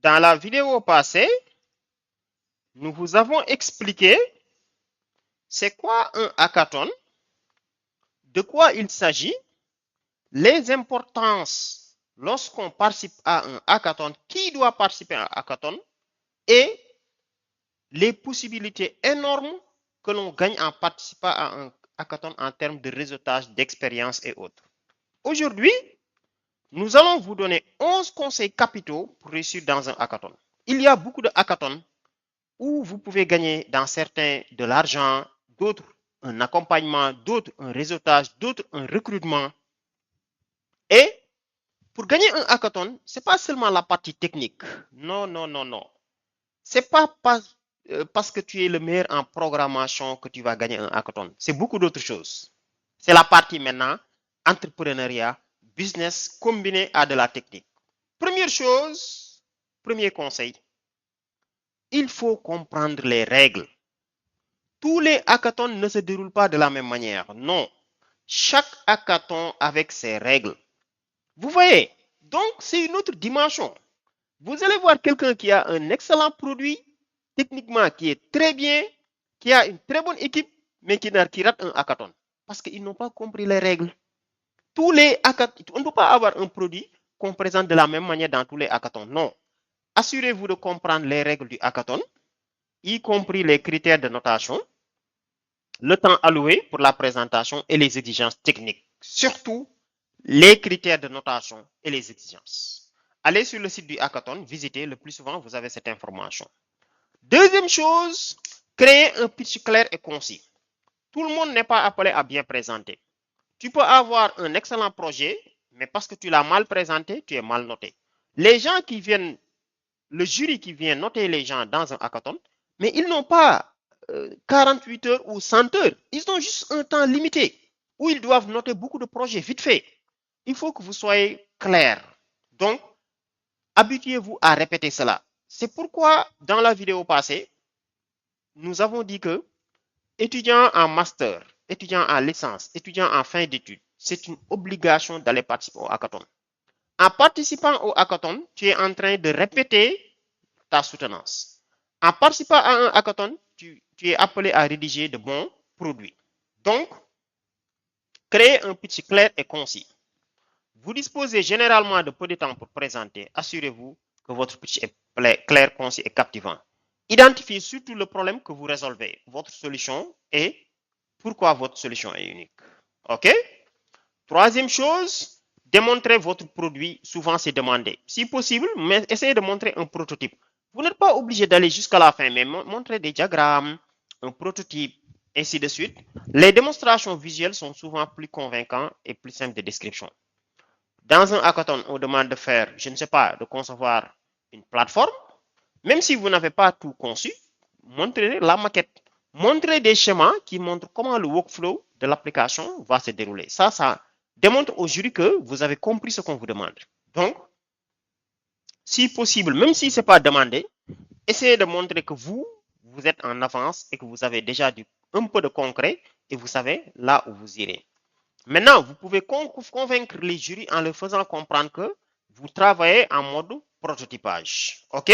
Dans la vidéo passée, nous vous avons expliqué c'est quoi un hackathon, de quoi il s'agit, les importances lorsqu'on participe à un hackathon, qui doit participer à un hackathon et les possibilités énormes que l'on gagne en participant à un hackathon en termes de réseautage, d'expérience et autres. Aujourd'hui, nous allons vous donner 11 conseils capitaux pour réussir dans un hackathon. Il y a beaucoup de hackathons où vous pouvez gagner dans certains de l'argent, d'autres un accompagnement, d'autres un réseautage, d'autres un recrutement. Et pour gagner un hackathon, ce n'est pas seulement la partie technique. Non, non, non, non. Ce n'est pas parce que tu es le meilleur en programmation que tu vas gagner un hackathon. C'est beaucoup d'autres choses. C'est la partie maintenant entrepreneuriat, business combiné à de la technique. Première chose, premier conseil, il faut comprendre les règles. Tous les hackathons ne se déroulent pas de la même manière. Non. Chaque hackathon avec ses règles. Vous voyez, donc c'est une autre dimension. Vous allez voir quelqu'un qui a un excellent produit, techniquement qui est très bien, qui a une très bonne équipe, mais qui rate un hackathon. Parce qu'ils n'ont pas compris les règles. Tous les hackathons, on ne peut pas avoir un produit qu'on présente de la même manière dans tous les hackathons. Non. Assurez-vous de comprendre les règles du hackathon, y compris les critères de notation, le temps alloué pour la présentation et les exigences techniques. Surtout, les critères de notation et les exigences. Allez sur le site du hackathon, visitez, le plus souvent, vous avez cette information. Deuxième chose, créer un pitch clair et concis. Tout le monde n'est pas appelé à bien présenter. Tu peux avoir un excellent projet, mais parce que tu l'as mal présenté, tu es mal noté. Les gens qui viennent, le jury qui vient noter les gens dans un hackathon, mais ils n'ont pas 48 heures ou 100 heures. Ils ont juste un temps limité où ils doivent noter beaucoup de projets vite fait. Il faut que vous soyez clair. Donc, habituez-vous à répéter cela. C'est pourquoi, dans la vidéo passée, nous avons dit que étudiants en master, étudiants en licence, étudiants en fin d'études, c'est une obligation d'aller participer au hackathon. En participant au hackathon, tu es en train de répéter ta soutenance. En participant à un hackathon, tu es appelé à rédiger de bons produits. Donc, créez un pitch clair et concis. Vous disposez généralement de peu de temps pour présenter. Assurez-vous que votre pitch est clair, concis et captivant. Identifiez surtout le problème que vous résolvez, votre solution et pourquoi votre solution est unique. OK? Troisième chose, démontrez votre produit. Souvent, c'est demandé. Si possible, essayez de montrer un prototype. Vous n'êtes pas obligé d'aller jusqu'à la fin, mais montrez des diagrammes, un prototype, ainsi de suite. Les démonstrations visuelles sont souvent plus convaincantes et plus simples de description. Dans un hackathon, on demande de faire, je ne sais pas, de concevoir une plateforme. Même si vous n'avez pas tout conçu, montrez la maquette. Montrez des schémas qui montrent comment le workflow de l'application va se dérouler. Ça démontre au jury que vous avez compris ce qu'on vous demande. Donc, si possible, même si ce n'est pas demandé, essayez de montrer que vous êtes en avance et que vous avez déjà un peu de concret et vous savez là où vous irez. Maintenant, vous pouvez convaincre les jurys en leur faisant comprendre que vous travaillez en mode prototypage. OK?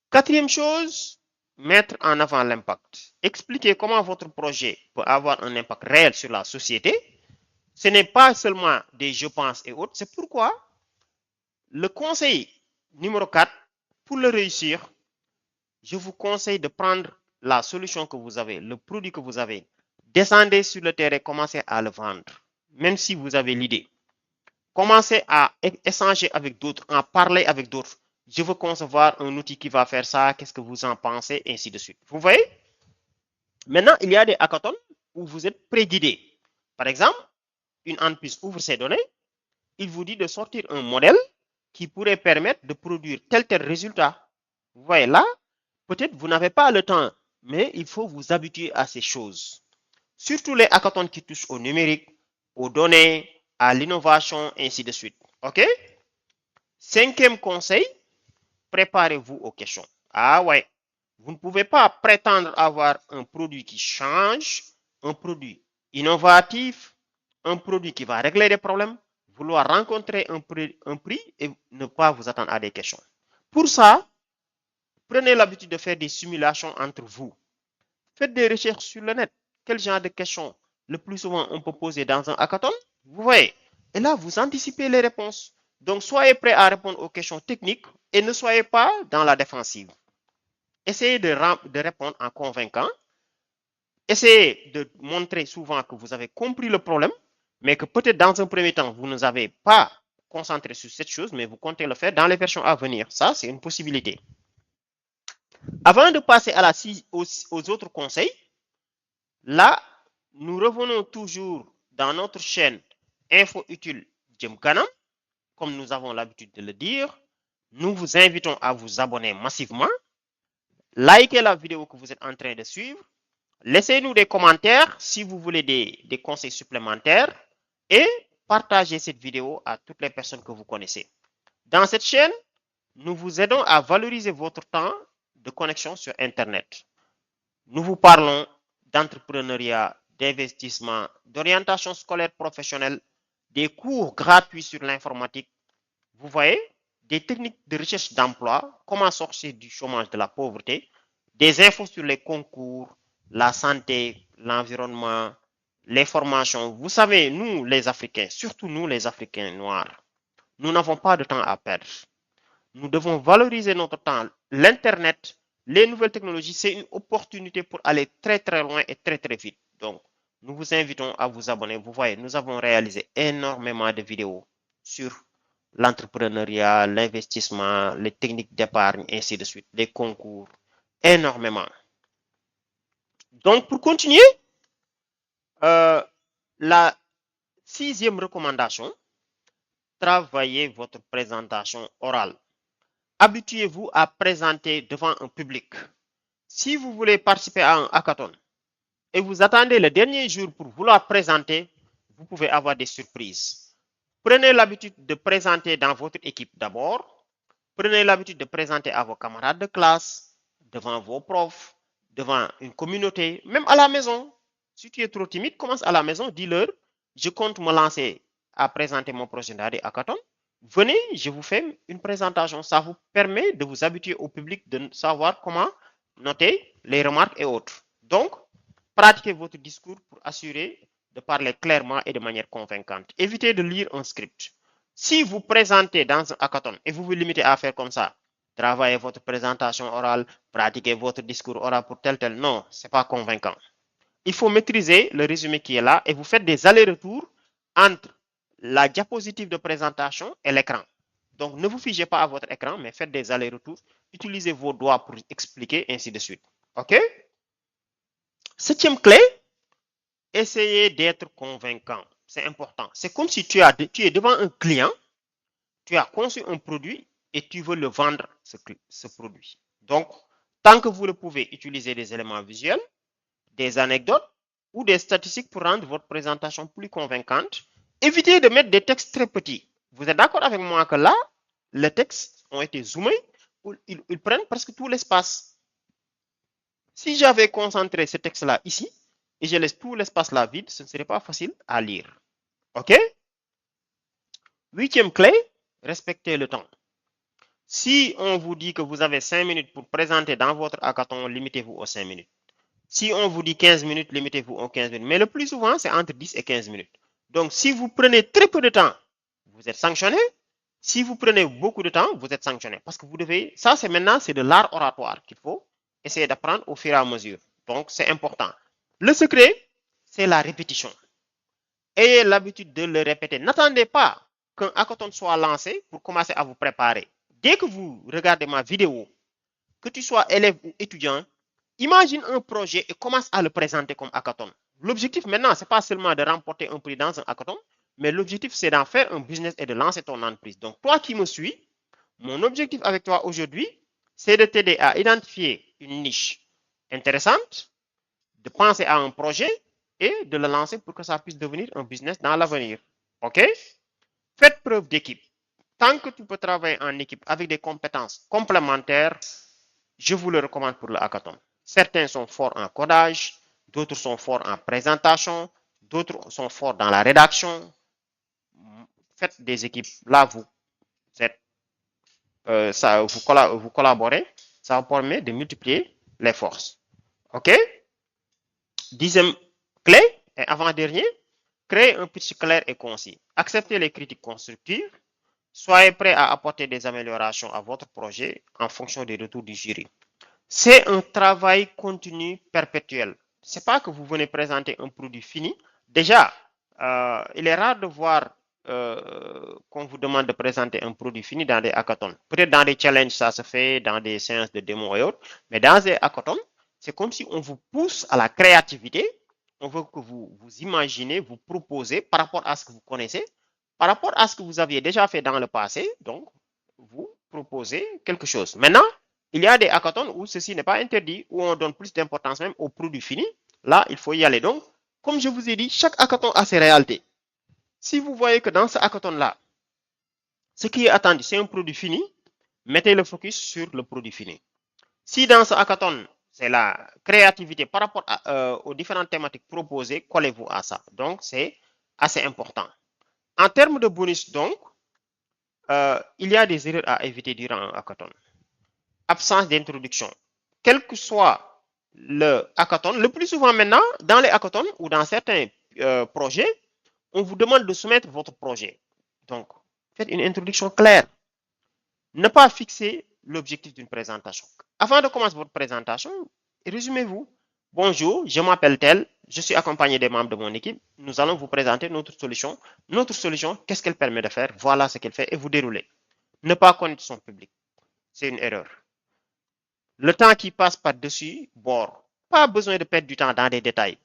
Quatrième chose, mettre en avant l'impact. Expliquez comment votre projet peut avoir un impact réel sur la société. Ce n'est pas seulement des je pense et autres. C'est pourquoi le conseil numéro 4, pour le réussir, je vous conseille de prendre la solution que vous avez, le produit que vous avez. Descendez sur le terrain, commencez à le vendre, même si vous avez l'idée. Commencez à échanger avec d'autres, à parler avec d'autres. Je veux concevoir un outil qui va faire ça, qu'est-ce que vous en pensez, ainsi de suite. Vous voyez? Maintenant, il y a des hackathons où vous êtes près d'idées. Par exemple, une entreprise ouvre ses données, il vous dit de sortir un modèle qui pourrait permettre de produire tel résultat. Vous voyez là, peut-être vous n'avez pas le temps, mais il faut vous habituer à ces choses. Surtout les hackathons qui touchent au numérique, aux données, à l'innovation, ainsi de suite. OK? Cinquième conseil, préparez-vous aux questions. Ah ouais, vous ne pouvez pas prétendre avoir un produit qui change, un produit innovatif, un produit qui va régler des problèmes. vouloir rencontrer un prix et ne pas vous attendre à des questions. Pour ça, prenez l'habitude de faire des simulations entre vous. Faites des recherches sur le net. Quel genre de questions le plus souvent on peut poser dans un hackathon? Vous voyez. Et là, vous anticipez les réponses. Donc, soyez prêts à répondre aux questions techniques et ne soyez pas dans la défensive. Essayez de répondre en convaincant. Essayez de montrer souvent que vous avez compris le problème, mais que peut-être dans un premier temps, vous ne avez pas concentré sur cette chose, mais vous comptez le faire dans les versions à venir. Ça, c'est une possibilité. Avant de passer à aux autres conseils, là, nous revenons toujours dans notre chaîne Info Utile Jëm Kanam. Comme nous avons l'habitude de le dire, nous vous invitons à vous abonner massivement. Likez la vidéo que vous êtes en train de suivre. Laissez-nous des commentaires si vous voulez des conseils supplémentaires et partagez cette vidéo à toutes les personnes que vous connaissez. Dans cette chaîne, nous vous aidons à valoriser votre temps de connexion sur Internet. Nous vous parlons d'entrepreneuriat, d'investissement, d'orientation scolaire professionnelle, des cours gratuits sur l'informatique. Vous voyez, des techniques de recherche d'emploi, comment sortir du chômage, de la pauvreté, des infos sur les concours, la santé, l'environnement, les formations. Vous savez, nous les Africains, surtout nous les Africains noirs, nous n'avons pas de temps à perdre. Nous devons valoriser notre temps. L'Internet, les nouvelles technologies, c'est une opportunité pour aller très très loin et très très vite. Donc, nous vous invitons à vous abonner. Vous voyez, nous avons réalisé énormément de vidéos sur l'entrepreneuriat, l'investissement, les techniques d'épargne, ainsi de suite, les concours, énormément. Donc, pour continuer, la 6e recommandation, travaillez votre présentation orale. Habituez-vous à présenter devant un public. Si vous voulez participer à un hackathon et vous attendez le dernier jour pour vouloir présenter, vous pouvez avoir des surprises. Prenez l'habitude de présenter dans votre équipe d'abord. Prenez l'habitude de présenter à vos camarades de classe, devant vos profs, devant une communauté, même à la maison. Si tu es trop timide, commence à la maison, dis-leur, je compte me lancer à présenter mon projet d'année hackathon. Venez, je vous fais une présentation. Ça vous permet de vous habituer au public, de savoir comment noter les remarques et autres. Donc, pratiquez votre discours pour assurer de parler clairement et de manière convaincante. Évitez de lire un script. Si vous présentez dans un hackathon et vous vous limitez à faire comme ça, travaillez votre présentation orale, pratiquez votre discours oral pour tel, non, ce n'est pas convaincant. Il faut maîtriser le résumé qui est là et vous faites des allers-retours entre la diapositive de présentation et l'écran. Donc, ne vous figez pas à votre écran, mais faites des allers-retours. Utilisez vos doigts pour expliquer, ainsi de suite. OK? 7e clé, essayez d'être convaincant. C'est important. C'est comme si tu es devant un client, tu as conçu un produit et tu veux le vendre, ce produit. Donc, tant que vous le pouvez, utiliser des éléments visuels, des anecdotes ou des statistiques pour rendre votre présentation plus convaincante. Évitez de mettre des textes très petits. Vous êtes d'accord avec moi que là, les textes ont été zoomés, ils prennent presque tout l'espace. Si j'avais concentré ce texte-là ici, et je laisse tout l'espace là vide, ce ne serait pas facile à lire. OK? 8e clé, respectez le temps. Si on vous dit que vous avez 5 minutes pour présenter dans votre hackathon, limitez-vous aux 5 minutes. Si on vous dit 15 minutes, limitez-vous aux 15 minutes. Mais le plus souvent, c'est entre 10 et 15 minutes. Donc, si vous prenez très peu de temps, vous êtes sanctionné. Si vous prenez beaucoup de temps, vous êtes sanctionné. Parce que vous devez, ça c'est maintenant, c'est de l'art oratoire qu'il faut essayer d'apprendre au fur et à mesure. Donc, c'est important. Le secret, c'est la répétition. Ayez l'habitude de le répéter. N'attendez pas qu'un hackathon soit lancé pour commencer à vous préparer. Dès que vous regardez ma vidéo, que tu sois élève ou étudiant, imagine un projet et commence à le présenter comme hackathon. L'objectif maintenant, ce n'est pas seulement de remporter un prix dans un hackathon, mais l'objectif, c'est d'en faire un business et de lancer ton entreprise. Donc, toi qui me suis, mon objectif avec toi aujourd'hui, c'est de t'aider à identifier une niche intéressante, de penser à un projet et de le lancer pour que ça puisse devenir un business dans l'avenir. OK? Faites preuve d'équipe. Tant que tu peux travailler en équipe avec des compétences complémentaires, je vous le recommande pour le hackathon. Certains sont forts en codage, d'autres sont forts en présentation, d'autres sont forts dans la rédaction. faites des équipes. Là, vous êtes, vous collaborez. Ça vous permet de multiplier les forces. OK? Dixième clé, et avant-dernier, créez un pitch clair et concis. Acceptez les critiques constructives. Soyez prêt à apporter des améliorations à votre projet en fonction des retours du jury. C'est un travail continu perpétuel. C'est pas que vous venez présenter un produit fini. Déjà, il est rare de voir qu'on vous demande de présenter un produit fini dans des hackathons. Peut-être dans des challenges, ça se fait, dans des séances de démo et autres. Mais dans des hackathons, c'est comme si on vous pousse à la créativité. On veut que vous imaginez, vous proposez par rapport à ce que vous connaissez, par rapport à ce que vous aviez déjà fait dans le passé. Donc, vous proposez quelque chose. Maintenant, il y a des hackathons où ceci n'est pas interdit, où on donne plus d'importance même aux produits finis. Là, il faut y aller. Donc, comme je vous ai dit, chaque hackathon a ses réalités. Si vous voyez que dans ce hackathon-là, ce qui est attendu, c'est un produit fini, mettez le focus sur le produit fini. Si dans ce hackathon, c'est la créativité par rapport aux différentes thématiques proposées, collez-vous à ça. Donc, c'est assez important. En termes de bonus, donc, il y a des erreurs à éviter durant un hackathon. Absence d'introduction. Quel que soit le hackathon, le plus souvent maintenant, dans les hackathons ou dans certains projets, on vous demande de soumettre votre projet. Donc, faites une introduction claire. Ne pas fixer l'objectif d'une présentation. Avant de commencer votre présentation, résumez-vous. Bonjour, je m'appelle tel, je suis accompagné des membres de mon équipe. Nous allons vous présenter notre solution. Notre solution, qu'est-ce qu'elle permet de faire? Voilà ce qu'elle fait et vous déroulez. Ne pas connaître son public, c'est une erreur. Le temps qui passe par-dessus bord. Pas besoin de perdre du temps dans des détails.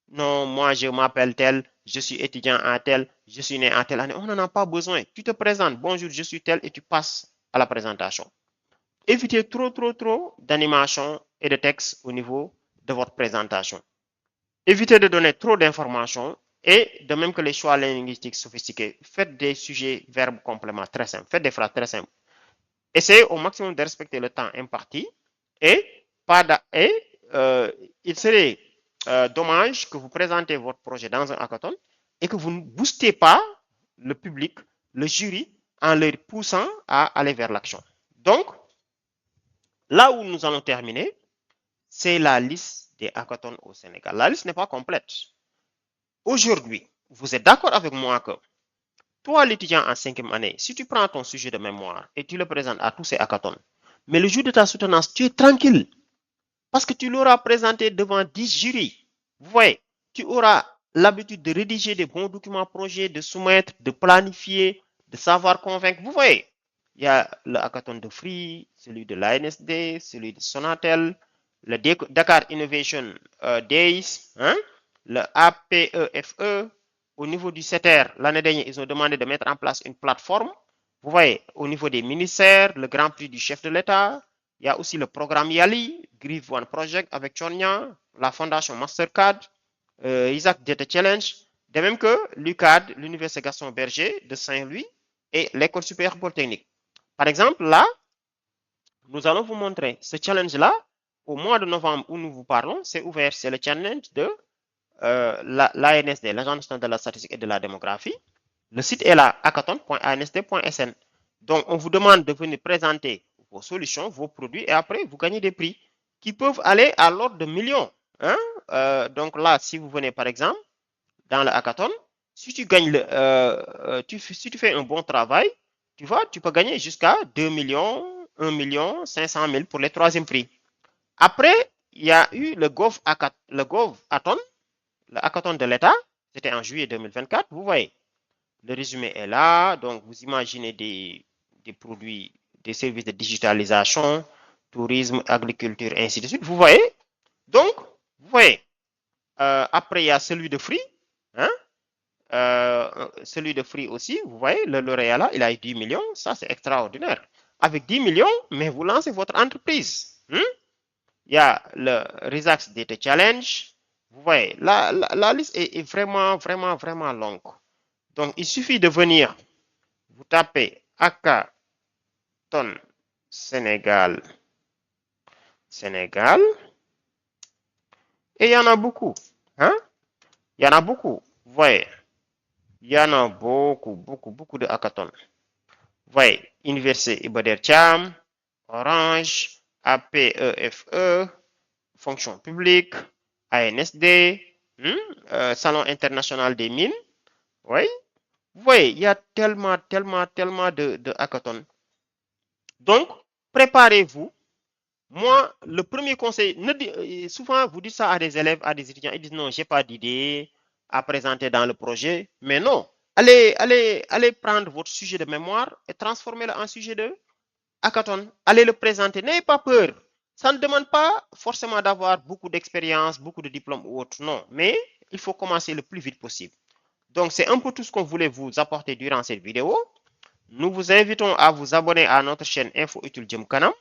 Non, moi je m'appelle tel, je suis étudiant en tel, je suis né en telle année. On n'en a pas besoin. Tu te présentes, bonjour, je suis tel et tu passes à la présentation. Évitez trop d'animation et de texte au niveau de votre présentation. Évitez de donner trop d'informations et de même que les choix linguistiques sophistiqués. Faites des sujets, verbes, compléments très simples. Faites des phrases très simples. Essayez au maximum de respecter le temps imparti et, il serait dommage que vous présentez votre projet dans un hackathon et que vous ne boostez pas le public, le jury, en leur poussant à aller vers l'action. Donc, là où nous allons terminer, c'est la liste des hackathons au Sénégal. La liste n'est pas complète. Aujourd'hui, vous êtes d'accord avec moi que toi, l'étudiant en 5e année, si tu prends ton sujet de mémoire et tu le présentes à tous ces hackathons, mais le jour de ta soutenance, tu es tranquille parce que tu l'auras présenté devant 10 jurys. Vous voyez, tu auras l'habitude de rédiger des bons documents projets, de soumettre, de planifier, de savoir convaincre. Vous voyez, il y a le hackathon de Free, celui de l'ANSD, celui de Sonatel, le Dakar Innovation Days, hein, le APEFE. Au niveau du CETER, l'année dernière, ils ont demandé de mettre en place une plateforme. Vous voyez, au niveau des ministères, le Grand Prix du chef de l'État, il y a aussi le programme YALI, Grieve One Project avec Chonia, la fondation Mastercard, Isaac Data Challenge, de même que l'UCAD, l'Université Gaston Berger de Saint-Louis et l'École supérieure polytechnique. Par exemple, là, nous allons vous montrer ce challenge-là. Au mois de novembre où nous vous parlons, c'est ouvert, c'est le challenge de l'ANSD, l'Agence nationale de la statistique et de la démographie. Le site est là, hackathon.ansd.sn. Donc, on vous demande de venir présenter vos solutions, vos produits, et après, vous gagnez des prix qui peuvent aller à l'ordre de millions. Hein? Donc là, si vous venez, par exemple, dans le hackathon, si tu gagnes si tu fais un bon travail, tu vois, tu peux gagner jusqu'à 2 millions, 1 million, 500 000 pour les troisième prix. Après, il y a eu le GovHathon, le hackathon de l'État, c'était en juillet 2024, vous voyez. Le résumé est là, donc vous imaginez des produits, des services de digitalisation, tourisme, agriculture, ainsi de suite, vous voyez. Donc, vous voyez, après il y a celui de Free, hein, celui de Free aussi, vous voyez, le lauréat là, il a eu 10 millions, ça c'est extraordinaire. Avec 10 millions, mais vous lancez votre entreprise. Il y a le Resax Data Challenge. Vous voyez, la liste est vraiment longue. Donc, il suffit de venir, vous tapez hackathon Sénégal, et il y en a beaucoup. Hein? Il y en a beaucoup. Vous voyez, Il y en a beaucoup de hackathons. Voyez, Université Iba Der Thiam, Orange, APEFE, Fonction publique, ANSD, Salon international des mines. Oui, vous voyez, il y a tellement de hackathons. Donc, préparez-vous. Moi, le premier conseil, souvent vous dites ça à des élèves, à des étudiants, ils disent non, j'ai pas d'idée à présenter dans le projet. Mais non, allez prendre votre sujet de mémoire et transformez-le en sujet de hackathon. Allez le présenter. N'ayez pas peur. Ça ne demande pas forcément d'avoir beaucoup d'expérience, beaucoup de diplômes ou autre. Non, mais il faut commencer le plus vite possible. Donc, c'est un peu tout ce qu'on voulait vous apporter durant cette vidéo. Nous vous invitons à vous abonner à notre chaîne Info Utile Jëm Kanam.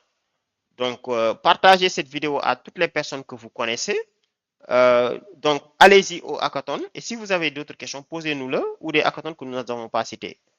Donc, partagez cette vidéo à toutes les personnes que vous connaissez. Donc, allez-y au hackathon. Et si vous avez d'autres questions, posez-nous-le ou des hackathons que nous n'avons pas cités.